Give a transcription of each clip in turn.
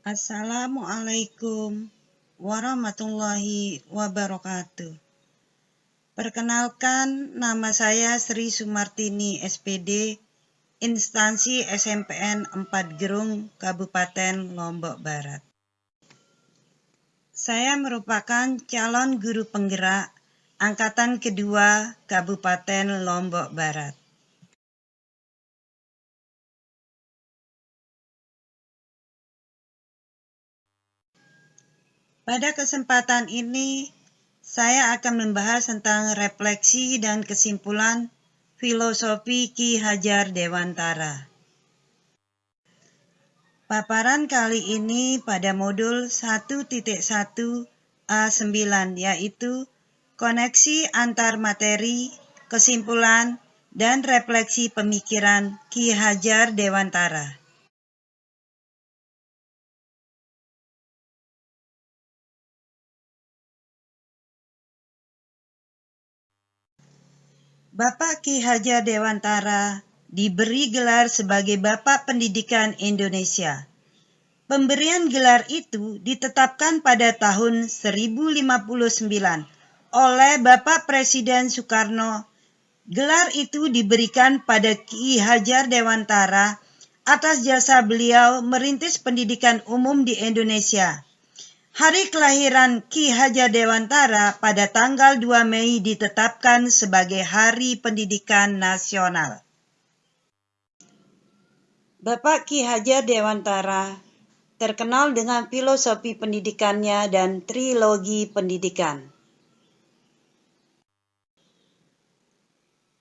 Assalamualaikum warahmatullahi wabarakatuh. Perkenalkan, nama saya Sri Sumartini SPD, instansi SMPN 4 Gerung, Kabupaten Lombok Barat. Saya merupakan calon guru penggerak angkatan kedua Kabupaten Lombok Barat. Pada kesempatan ini, saya akan membahas tentang refleksi dan kesimpulan filosofi Ki Hajar Dewantara. Paparan kali ini pada modul 1.1 A9, yaitu koneksi antar materi, kesimpulan, dan refleksi pemikiran Ki Hajar Dewantara. Bapak Ki Hajar Dewantara diberi gelar sebagai Bapak Pendidikan Indonesia. Pemberian gelar itu ditetapkan pada tahun 1059 oleh Bapak Presiden Soekarno. Gelar itu diberikan pada Ki Hajar Dewantara atas jasa beliau merintis pendidikan umum di Indonesia. Hari kelahiran Ki Hajar Dewantara pada tanggal 2 Mei ditetapkan sebagai Hari Pendidikan Nasional. Bapak Ki Hajar Dewantara terkenal dengan filosofi pendidikannya dan trilogi pendidikan.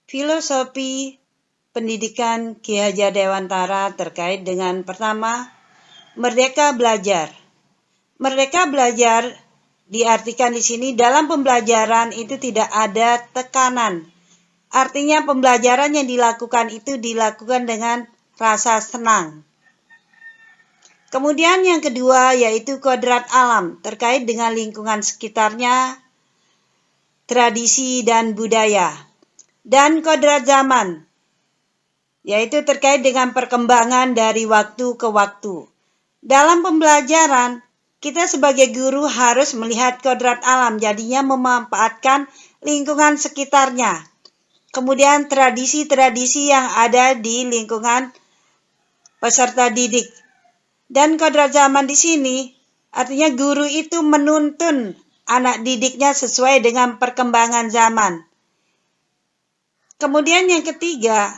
Filosofi pendidikan Ki Hajar Dewantara terkait dengan pertama, merdeka belajar. Merdeka belajar diartikan di sini dalam pembelajaran itu tidak ada tekanan. Artinya pembelajaran yang dilakukan itu dilakukan dengan rasa senang. Kemudian yang kedua yaitu kodrat alam terkait dengan lingkungan sekitarnya, tradisi dan budaya. Dan kodrat zaman yaitu terkait dengan perkembangan dari waktu ke waktu. Dalam pembelajaran, kita sebagai guru harus melihat kodrat alam, jadinya memanfaatkan lingkungan sekitarnya. Kemudian tradisi-tradisi yang ada di lingkungan peserta didik. Dan kodrat zaman di sini artinya guru itu menuntun anak didiknya sesuai dengan perkembangan zaman. Kemudian yang ketiga,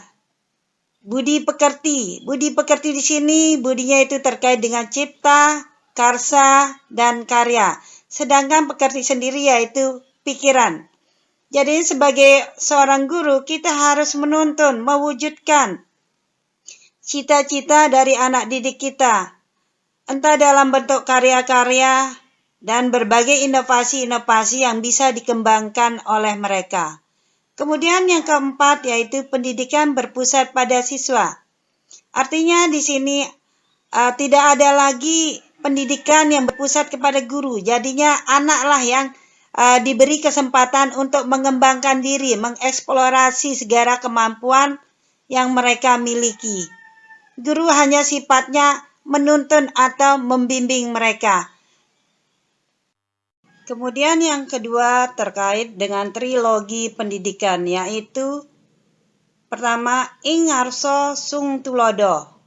budi pekerti. Budi pekerti di sini budinya itu terkait dengan cipta, karsa, dan karya. Sedangkan pekerti sendiri yaitu pikiran. Jadi sebagai seorang guru kita harus menuntun, mewujudkan cita-cita dari anak didik kita. Entah dalam bentuk karya-karya dan berbagai inovasi-inovasi yang bisa dikembangkan oleh mereka. Kemudian yang keempat yaitu pendidikan berpusat pada siswa. Artinya di sini tidak ada lagi pendidikan yang berpusat kepada guru. Jadinya anaklah yang diberi kesempatan untuk mengembangkan diri, mengeksplorasi segala kemampuan yang mereka miliki. Guru hanya sifatnya menuntun atau membimbing mereka. Kemudian yang kedua terkait dengan trilogi pendidikan, yaitu pertama ing ngarsa sung tulodo,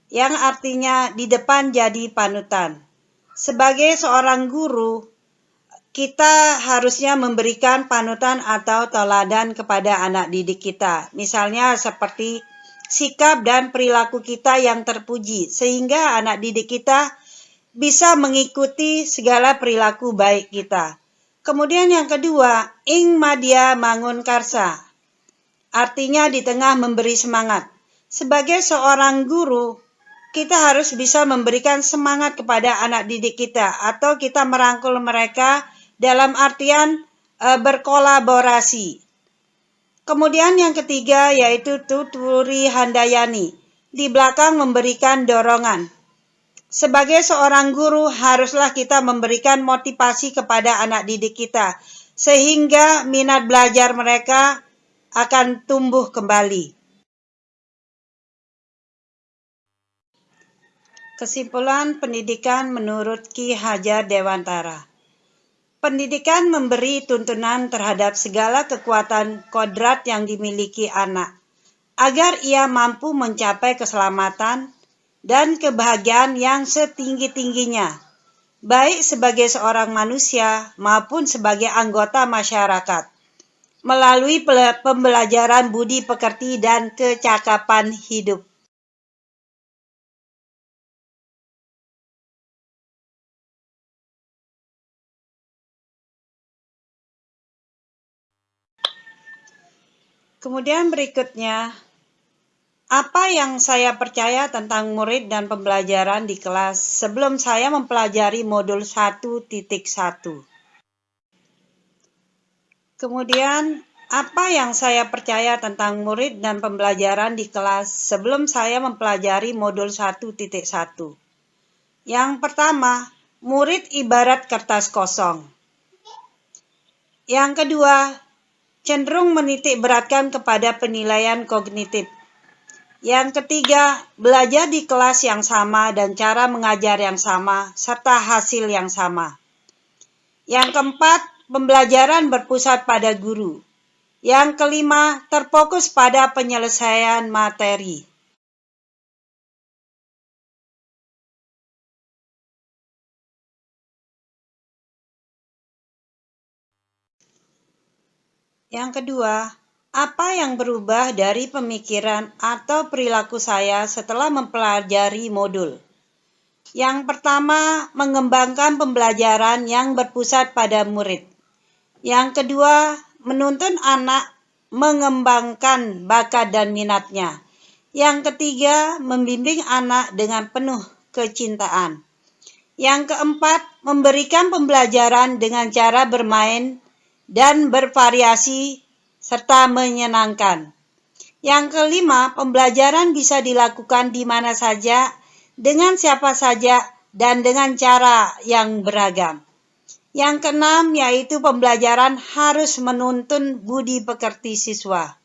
yang artinya di depan jadi panutan. Sebagai seorang guru, kita harusnya memberikan panutan atau teladan kepada anak didik kita. Misalnya seperti sikap dan perilaku kita yang terpuji, sehingga anak didik kita bisa mengikuti segala perilaku baik kita. Kemudian yang kedua, ing madya mangun karsa. Artinya di tengah memberi semangat. Sebagai seorang guru, kita harus bisa memberikan semangat kepada anak didik kita atau kita merangkul mereka dalam artian berkolaborasi. Kemudian yang ketiga yaitu tuturi handayani. Di belakang memberikan dorongan. Sebagai seorang guru haruslah kita memberikan motivasi kepada anak didik kita sehingga minat belajar mereka akan tumbuh kembali. Kesimpulan pendidikan menurut Ki Hajar Dewantara. Pendidikan memberi tuntunan terhadap segala kekuatan kodrat yang dimiliki anak, agar ia mampu mencapai keselamatan dan kebahagiaan yang setinggi-tingginya, baik sebagai seorang manusia maupun sebagai anggota masyarakat, melalui pembelajaran budi pekerti dan kecakapan hidup. Kemudian berikutnya, apa yang saya percaya tentang murid dan pembelajaran di kelas sebelum saya mempelajari modul 1.1. Kemudian, apa yang saya percaya tentang murid dan pembelajaran di kelas sebelum saya mempelajari modul 1.1. Yang pertama, murid ibarat kertas kosong. Yang kedua, cenderung menitik beratkan kepada penilaian kognitif. Yang ketiga, belajar di kelas yang sama dan cara mengajar yang sama, serta hasil yang sama. Yang keempat, pembelajaran berpusat pada guru. Yang kelima, terfokus pada penyelesaian materi. Yang kedua, apa yang berubah dari pemikiran atau perilaku saya setelah mempelajari modul? Yang pertama, mengembangkan pembelajaran yang berpusat pada murid. Yang kedua, menuntun anak mengembangkan bakat dan minatnya. Yang ketiga, membimbing anak dengan penuh kecintaan. Yang keempat, memberikan pembelajaran dengan cara bermain dan bervariasi serta menyenangkan. Yang kelima, pembelajaran bisa dilakukan di mana saja, dengan siapa saja, dan dengan cara yang beragam. Yang keenam, yaitu pembelajaran harus menuntun budi pekerti siswa.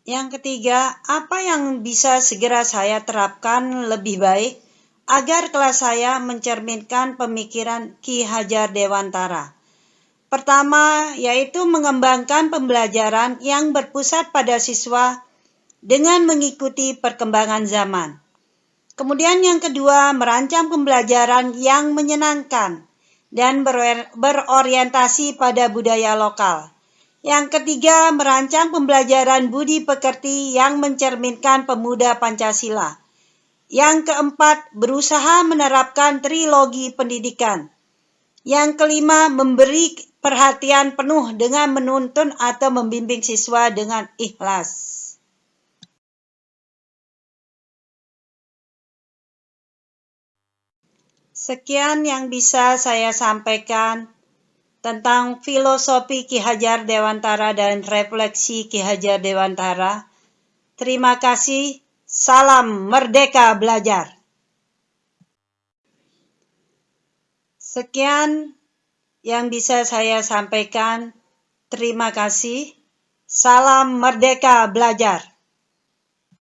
Yang ketiga, apa yang bisa segera saya terapkan lebih baik agar kelas saya mencerminkan pemikiran Ki Hajar Dewantara? Pertama, yaitu mengembangkan pembelajaran yang berpusat pada siswa dengan mengikuti perkembangan zaman. Kemudian yang kedua, merancang pembelajaran yang menyenangkan dan berorientasi pada budaya lokal. Yang ketiga, merancang pembelajaran budi pekerti yang mencerminkan pemuda Pancasila. Yang keempat, berusaha menerapkan trilogi pendidikan. Yang kelima, memberi perhatian penuh dengan menuntun atau membimbing siswa dengan ikhlas. Sekian yang bisa saya sampaikan tentang filosofi Ki Hajar Dewantara dan refleksi Ki Hajar Dewantara. Terima kasih. Salam Merdeka Belajar. Sekian yang bisa saya sampaikan. Terima kasih. Salam Merdeka Belajar.